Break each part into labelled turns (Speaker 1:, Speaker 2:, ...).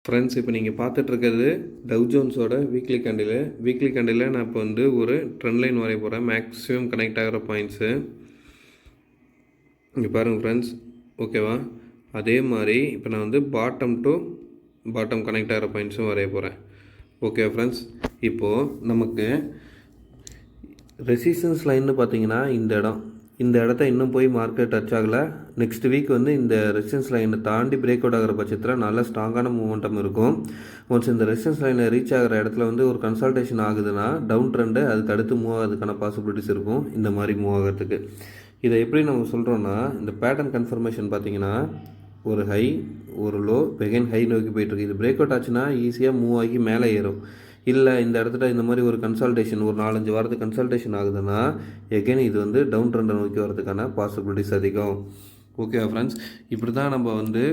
Speaker 1: Friends, இப்போ நீங்கள் பார்த்துட்ருக்கிறது tau ஜோன்ஸோட weekly candle நான் இப்போ வந்து ஒரு ட்ரெண்ட் லைன் வரைய போகிறேன். மேக்ஸிமம் கனெக்ட் ஆகிற பாயிண்ட்ஸு இங்கே பாருங்கள் ஃப்ரெண்ட்ஸ், ஓகேவா? அதே மாதிரி இப்போ நான் வந்து பாட்டம் டு பாட்டம் கனெக்ட் ஆகிற பாயிண்ட்ஸும் வரைய போகிறேன். ஓகே ஃப்ரெண்ட்ஸ், இப்போது நமக்கு ரெசிஸ்டன்ஸ் லைன்னு பார்த்தீங்கன்னா இந்த இடத்த இன்னும் போய் மார்க்கெட் டச் ஆகலை. நெக்ஸ்ட் வீக் வந்து இந்த ரெசிஸ்டன்ஸ் லைனை தாண்டி பிரேக் அவுட் ஆகிற பட்சத்தில் நல்ல ஸ்ட்ராங்கான மூமெண்டம் இருக்கும். ஒன்ஸ் இந்த ரெசிஸ்டன்ஸ் லைனில் ரீச் ஆகிற இடத்துல வந்து ஒரு கன்சல்டேஷன் ஆகுதுன்னா டவுன் ட்ரெண்டு அது தடுத்து மூவ் ஆகிறதுக்கான பாசிபிலிட்டிஸ் இருக்கும் இந்த மாதிரி மூவ் ஆகிறதுக்கு. இதை எப்படி நம்ம சொல்கிறோன்னா, இந்த பேட்டர்ன் கன்ஃபர்மேஷன் பார்த்தீங்கன்னா ஒரு ஹை ஒரு லோ வெகன் ஹை நோக்கி போயிட்டுருக்கு. இது பிரேக் அவுட் ஆச்சுன்னா ஈஸியாக மூவ் ஆகி மேலே ஏறும். இல்லை இந்த இடத்துல இந்த மாதிரி ஒரு கன்சல்டேஷன் ஒரு 4-5 வாரத்துக்கு கன்சல்டேஷன் ஆகுதுன்னா எகெயின் இது வந்து டவுன் ட்ரெண்டை நோக்கி வரதுக்கான பாசிபிலிட்டிஸ் அதிகம். ஓகே ஃப்ரெண்ட்ஸ், இப்படி தான் நம்ம வந்து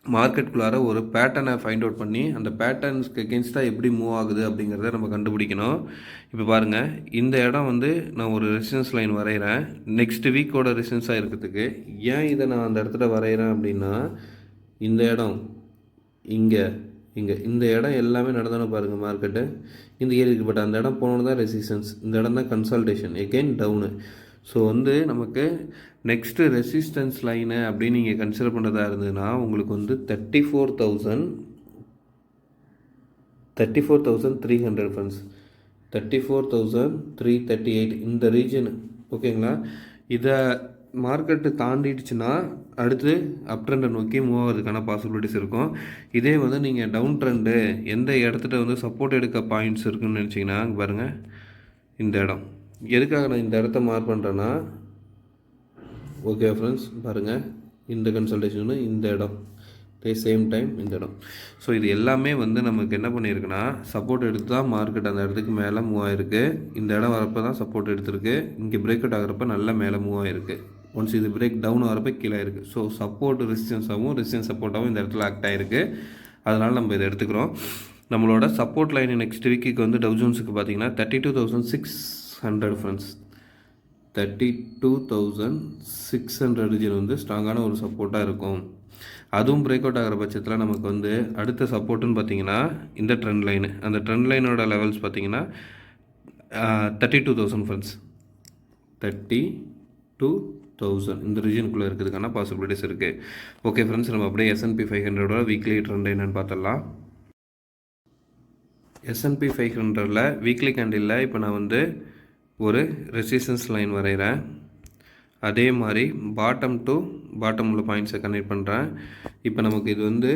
Speaker 1: மார்க்கெட்டுக்குள்ளார ஒரு பேட்டர்னை ஃபைண்ட் அவுட் பண்ணி அந்த பேட்டர்ன்ஸ்க்கு எகென்ஸ்டாக எப்படி மூவ் ஆகுது அப்படிங்கிறத நம்ம கண்டுபிடிக்கணும். இப்போ பாருங்கள், இந்த இடம் வந்து நான் ஒரு ரெசிஸ்டன்ஸ் லைன் வரைகிறேன். நெக்ஸ்ட் வீக்கோட ரெசிஸ்டன்ஸாக இருக்கிறதுக்கு ஏன் இதை நான் அந்த இடத்துல வரைகிறேன் அப்படின்னா, இந்த இடம் இங்கே இந்த இடம் எல்லாமே நடந்தானே பாருங்கள் மார்க்கெட்டு இந்த ஏரிக்கு. பட் அந்த இடம் போனோன்னு தான் ரெசிஸ்டன்ஸ், இந்த இடம் தான் கன்சல்டேஷன், எகெயின் டவுனு. ஸோ வந்து நமக்கு நெக்ஸ்ட்டு ரெசிஸ்டன்ஸ் லைனு அப்படின்னு நீங்கள் கன்சிடர் பண்ணுறதா இருந்ததுன்னா உங்களுக்கு வந்து 34,300 ஃப்ரெண்ட்ஸ், 34,338 இந்த ரீஜன். ஓகேங்களா? இதை மார்க்கெட்டு தாண்டிடுச்சுன்னா அடுத்து அப் ட்ரெண்டை நோக்கி மூவ் ஆகிறதுக்கான பாசிபிலிட்டிஸ் இருக்கும். இதே வந்து நீங்கள் டவுன் ட்ரெண்டு எந்த இடத்துல வந்து சப்போர்ட் எடுக்க பாயிண்ட்ஸ் இருக்குதுன்னு நினச்சிங்கன்னா பாருங்கள், இந்த இடம். எதுக்காக நான் இந்த இடத்த மார்க் பண்ணுறேன்னா, ஓகே ஃப்ரெண்ட்ஸ் பாருங்கள், இந்த கன்சல்டேஷனு இந்த இடம் சேம் டைம் இந்த இடம். ஸோ இது எல்லாமே வந்து நமக்கு என்ன பண்ணியிருக்குன்னா சப்போர்ட் எடுத்து தான் மார்க்கெட் அந்த இடத்துக்கு மேலே மூவ் ஆகிருக்கு. இந்த இடம் வரப்போ தான் சப்போர்ட் எடுத்திருக்கு. இங்கே பிரேக் அவுட் ஆகிறப்ப நல்லா மேலே மூவ் ஆகிருக்கு. ஒன்ஸ் இது பிரேக் டவுன் ஆகிறப்ப கீழே இருக்குது. ஸோ சப்போர்ட் ரெசிஸ்டன்ஸ் சப்போர்ட்டாகவும் இந்த இடத்துல ஆக்ட் ஆகிருக்கு. அதனால் நம்ம இதை எடுத்துக்கிறோம். நம்மளோட சப்போர்ட் லைன் நெக்ஸ்ட் வீக்குக்கு வந்து டவ் ஜோன்ஸுக்கு பார்த்தீங்கன்னா 32,600 ஃப்ரெண்ட்ஸ், 32,600 ரீஜன் வந்து ஸ்ட்ராங்கான ஒரு சப்போர்ட்டாக இருக்கும். அதுவும் பிரேக் அவுட் ஆகிற பட்சத்தில் நமக்கு வந்து அடுத்த சப்போர்ட்டுன்னு பார்த்தீங்கன்னா இந்த ட்ரெண்ட் லைனு. அந்த ட்ரெண்ட் லைனோட லெவல்ஸ் பார்த்தீங்கன்னா 32,000 ஃப்ரெண்ட்ஸ், 32,000 இந்த ரீஜனுக்குள்ளே இருக்கிறதுக்கான பாசிபிலிட்டிஸ் இருக்குது. ஓகே ஃப்ரெண்ட்ஸ், நம்ம அப்படியே S&P 500 வீக்லி ட்ரெண்ட் என்னென்னு பார்த்துடலாம். S&P 500 வீக்லி கேண்டில் இப்போ நான் வந்து ஒரு ரெசிஸ்டன்ஸ் லைன் வரைகிறேன். அதே மாதிரி பாட்டம் டு பாட்டம் உள்ள பாயிண்ட்ஸை கனெக்ட் பண்ணுறேன். இப்போ நமக்கு இது வந்து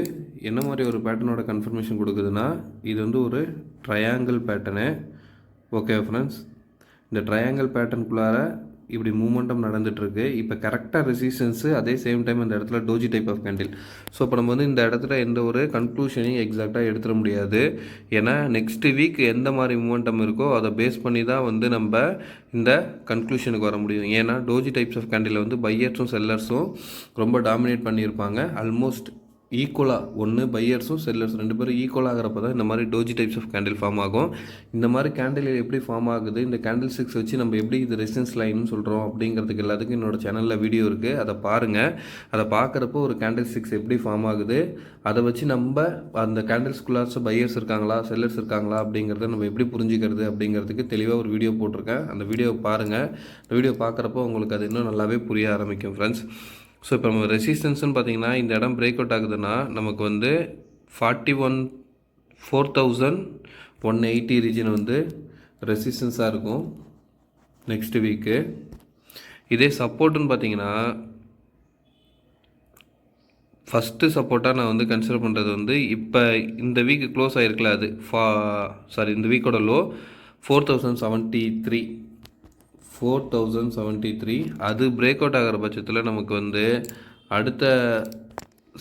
Speaker 1: என்ன மாதிரி ஒரு பேட்டர்னோட கன்ஃபர்மேஷன் கொடுக்குதுன்னா, இது வந்து ஒரு ட்ரையாங்கிள் பேட்டர்னு. ஓகே ஃப்ரெண்ட்ஸ், இந்த ட்ரையாங்கிள் பேட்டர்னுக்குள்ளார இப்படி மூமெண்டம் நடந்துகிட்ருக்கு. இப்போ கரெக்டாக ரெசிஸ்டன்ஸு, அதே சேம் டைம் இந்த இடத்துல doji type of candle. So இப்போ நம்ம வந்து இந்த இடத்துல எந்த ஒரு கன்க்ளூஷனையும் எக்ஸாக்டாக எடுத்துட முடியாது. ஏன்னா நெக்ஸ்ட் வீக் எந்த மாதிரி மூமெண்டம் இருக்கோ அதை பேஸ் பண்ணி தான் வந்து நம்ம இந்த கன்க்ளூஷனுக்கு வர முடியும். ஏன்னா டோஜி டைப்ஸ் ஆஃப் கேண்டில் வந்து பையர்ஸும் செல்லர்ஸும் ரொம்ப டாமினேட் பண்ணியிருப்பாங்க. ஆல்மோஸ்ட் ஈக்குவலாக ஒன்று பையர்ஸும் செல்லர்ஸ் 2 பேரும் ஈக்குவல் ஆகிறப்ப தான் இந்த மாதிரி doji types of candle form ஆகும். இந்த மாதிரி கேண்டில் எப்படி ஃபார்ம் ஆகுது, இந்த கேண்டில் ஸ்டிக்ஸ் வச்சு நம்ம எப்படி இது ரெசிஸ்டன்ஸ் லைன்னு சொல்கிறோம் அப்படிங்கிறதுக்கு எல்லாத்துக்கும் என்னோடய சேனலில் வீடியோ இருக்குது, அதை பாருங்கள். அதை பார்க்குறப்போ ஒரு கேண்டில் ஸ்டிக்ஸ் எப்படி ஃபார்ம் ஆகுது, அதை வச்சு நம்ம அந்த கேண்டில்ஸ்குள்ளார பையர்ஸ் இருக்காங்களா செல்லர்ஸ் இருக்காங்களா அப்படிங்கிறத நம்ம எப்படி புரிஞ்சுக்கிறது அப்படிங்கிறதுக்கு தெளிவாக ஒரு வீடியோ போட்டிருக்கேன். அந்த வீடியோவை பாருங்கள். அந்த வீடியோ பார்க்குறப்போ உங்களுக்கு அது இன்னும் நல்லாவே புரிய ஆரம்பிக்கும் ஃப்ரெண்ட்ஸ். ஸோ இப்போ நம்ம ரெசிஸ்டன்ஸ்னு பார்த்தீங்கன்னா இந்த இடம் பிரேக் அவுட் ஆகுதுன்னா நமக்கு வந்து 4,180 ரீஜன் வந்து ரெசிஸ்டன்ஸாக இருக்கும் நெக்ஸ்ட் வீக்கு. இதே சப்போர்ட்டுன்னு பார்த்தீங்கன்னா ஃபஸ்ட்டு சப்போர்ட்டாக நான் வந்து கன்சிடர் பண்ணுறது வந்து இப்போ இந்த வீக்கு க்ளோஸ் ஆகிருக்கல, அது இந்த வீக்கோட லோ 4,073 அது பிரேக் அவுட் ஆகிற பட்சத்தில் நமக்கு வந்து அடுத்த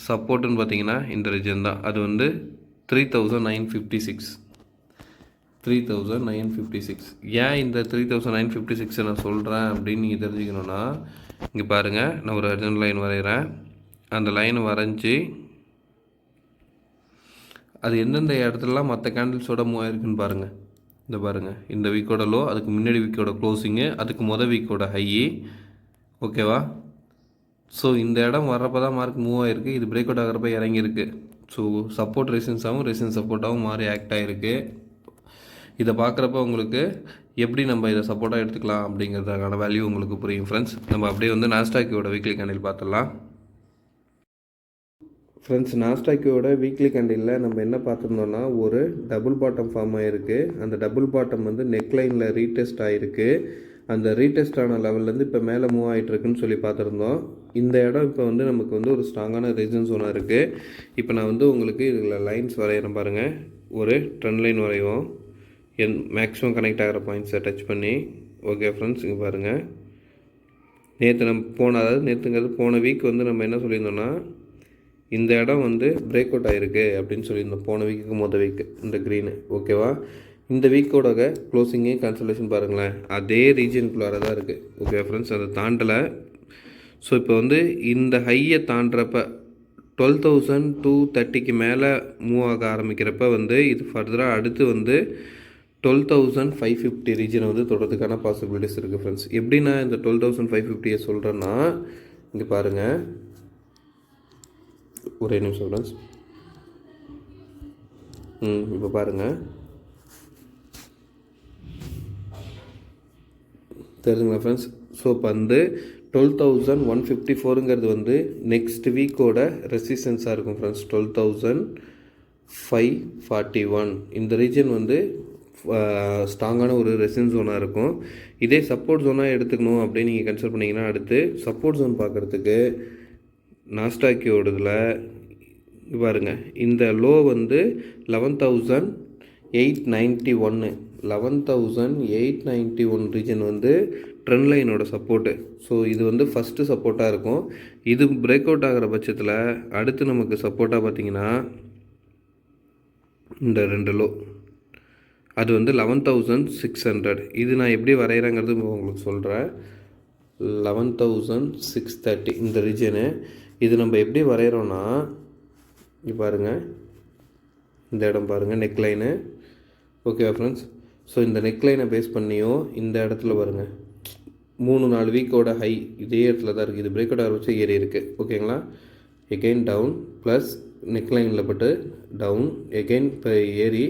Speaker 1: சப்போர்ட்டுன்னு பார்த்தீங்கன்னா இந்த ரீஜன் தான். அது வந்து 3,956. ஏன் இந்த 3,956 நான் சொல்கிறேன் அப்படின்னு நீங்கள் தெரிஞ்சுக்கணுன்னா, இங்கே பாருங்கள், நான் ஒரு அர்ஜென்ட் லைன் வரைகிறேன். அந்த லைன் வரைஞ்சி அது எந்தெந்த இடத்துலலாம் மற்ற கேண்டில்ஸோட மூவ் ஆயிருக்குன்னு பாருங்கள். இந்த பாருங்கள், இந்த வீக்கோட லோ, அதுக்கு முன்னாடி வீக்கோட க்ளோசிங்கு, அதுக்கு வீக்கோட ஹை. ஓகேவா? ஸோ இந்த இடம் வர்றப்போ தான் மார்க் மூவ் ஆகிருக்கு. இது பிரேக் அவுட் ஆகிறப்ப இறங்கியிருக்கு. ஸோ சப்போர்ட் ரெசிஸ்டன்ஸாகவும் ரெசிஸ்டன்ஸ் சப்போர்ட்டாகவும் மாறி ஆக்ட் ஆகிருக்கு. இதை பார்க்குறப்ப உங்களுக்கு எப்படி நம்ம இதை சப்போர்ட்டாக எடுத்துக்கலாம் அப்படிங்கிறதுக்கான வேல்யூ உங்களுக்கு புரியும் ஃப்ரெண்ட்ஸ். நம்ம அப்படியே வந்து நாஸ்டாக்கியோட வீக்லி கேண்டில் பார்த்துடலாம். ஃப்ரெண்ட்ஸ், நாஸ்டாக்கியோட வீக்லி கேண்டிலில் நம்ம என்ன பார்த்துருந்தோன்னா ஒரு டபுள் பாட்டம் ஃபார்ம் ஆகிருக்கு. அந்த டபுள் பாட்டம் வந்து நெக்லைனில் ரீடெஸ்ட் ஆகிருக்கு. அந்த ரீடெஸ்ட் ஆன லெவல்லேருந்து இப்போ மேலே மூவ் ஆகிட்டுருக்குன்னு சொல்லி பார்த்துருந்தோம். இந்த இடம் இப்போ வந்து நமக்கு வந்து ஒரு ஸ்ட்ராங்கான ரீசன் ஒன்று இருக்குது. இப்போ நான் வந்து உங்களுக்கு இதில் லைன்ஸ் வரைகிறேன் பாருங்கள். ஒரு ட்ரெண்ட் லைன் வரைவோம் மேக்ஸிமம் கனெக்ட் ஆகிற பாயிண்ட்ஸை டச் பண்ணி. ஓகே ஃப்ரெண்ட்ஸ், இங்கே பாருங்கள். நேற்று நம்ம நேற்றுங்கிறது போன வீக் வந்து நம்ம என்ன சொல்லியிருந்தோன்னா இந்த இடம் வந்து பிரேக் அவுட் ஆகிருக்கு அப்படின்னு சொல்லியிருந்தோம். போன வீக்குக்கு வீக்கு இந்த க்ரீனு. ஓகேவா? இந்த வீக்கோட க்ளோசிங்கே கன்சல்டேஷன் பாருங்களேன், அதே ரீஜனுக்குள்ளார தான் இருக்குது. ஓகே ஃப்ரெண்ட்ஸ், அதை தாண்டலை. ஸோ இப்போ வந்து இந்த ஹையை தாண்டுறப்ப 12,230 மேலே மூவ் ஆக ஆரம்பிக்கிறப்ப வந்து இது ஃபர்தராக அடுத்து வந்து 12,550 ரீஜனை வந்து தொடர்றதுக்கான பாசிபிலிட்டிஸ் இருக்குது ஃப்ரெண்ட்ஸ். எப்படி நான் இந்த 12,550 சொல்கிறேன்னா, இங்கே பாருங்கள், ஒரே நிமிஷம் ஃப்ரெண்ட்ஸ். இப்போ பாருங்கள், தெரிஞ்சுங்களா ஃப்ரெண்ட்ஸ்? ஸோ இப்போ வந்து 12,154ங்கிறது வந்து நெக்ஸ்ட் வீக்கோட ரெசிஸ்டன்ஸாக இருக்கும் ஃப்ரெண்ட்ஸ். 12,541 இந்த ரீஜன் வந்து ஸ்ட்ராங்கான ஒரு ரெசிஸ்டன்ஸ் ஜோனாக இருக்கும். இதே சப்போர்ட் ஜோனாக எடுத்துக்கணும் அப்படின்னு நீங்கள் கன்சிடர் பண்ணிங்கன்னா அடுத்து சப்போர்ட் ஜோன் பார்க்குறதுக்கு நாஸ்டாக்கியோடதில் பாருங்கள், இந்த லோ வந்து 11,891 11,891 ரீஜன் வந்து ட்ரெண்ட் லைனோட சப்போர்ட்டு. ஸோ இது வந்து ஃபஸ்ட்டு சப்போர்ட்டாக இருக்கும். இது பிரேக் அவுட் ஆகிற பட்சத்தில் அடுத்து நமக்கு சப்போர்ட்டாக பார்த்தீங்கன்னா இந்த 2 லோ, அது வந்து 11,600. இது நான் எப்படி வரைகிறேங்கிறது உங்களுக்கு சொல்கிறேன். 11,630 இந்த ரீஜனு. இது நம்ம எப்படி வரைகிறோன்னா, இங்கே பாருங்கள், இந்த இடம் பாருங்கள், நெக்லைனு. ஓகே ஃப்ரெண்ட்ஸ், ஸோ இந்த நெக்லைனை பேஸ் பண்ணியும் இந்த இடத்துல பாருங்கள் 3-4 வீக்கோட ஹை இதே இடத்துல தான் இருக்குது. இது பிரேக் அவுட் ஆகிற வச்சு ஏறி இருக்குது. ஓகேங்களா? எகெயின் டவுன் ப்ளஸ் நெக்லைனில் பட்டு டவுன் எகெயின் இப்போ ஏறி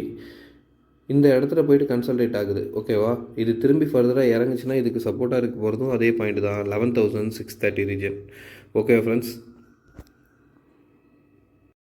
Speaker 1: இந்த இடத்துல போய்ட்டு கன்சல்டேட் ஆகுது. ஓகேவா? இது திரும்பி ஃபர்தராக இறங்குச்சுன்னா இதுக்கு சப்போர்ட்டாக இருக்க போகிறதும் அதே பாயிண்ட் தான், 11,630 ரீஜன். Okay friends,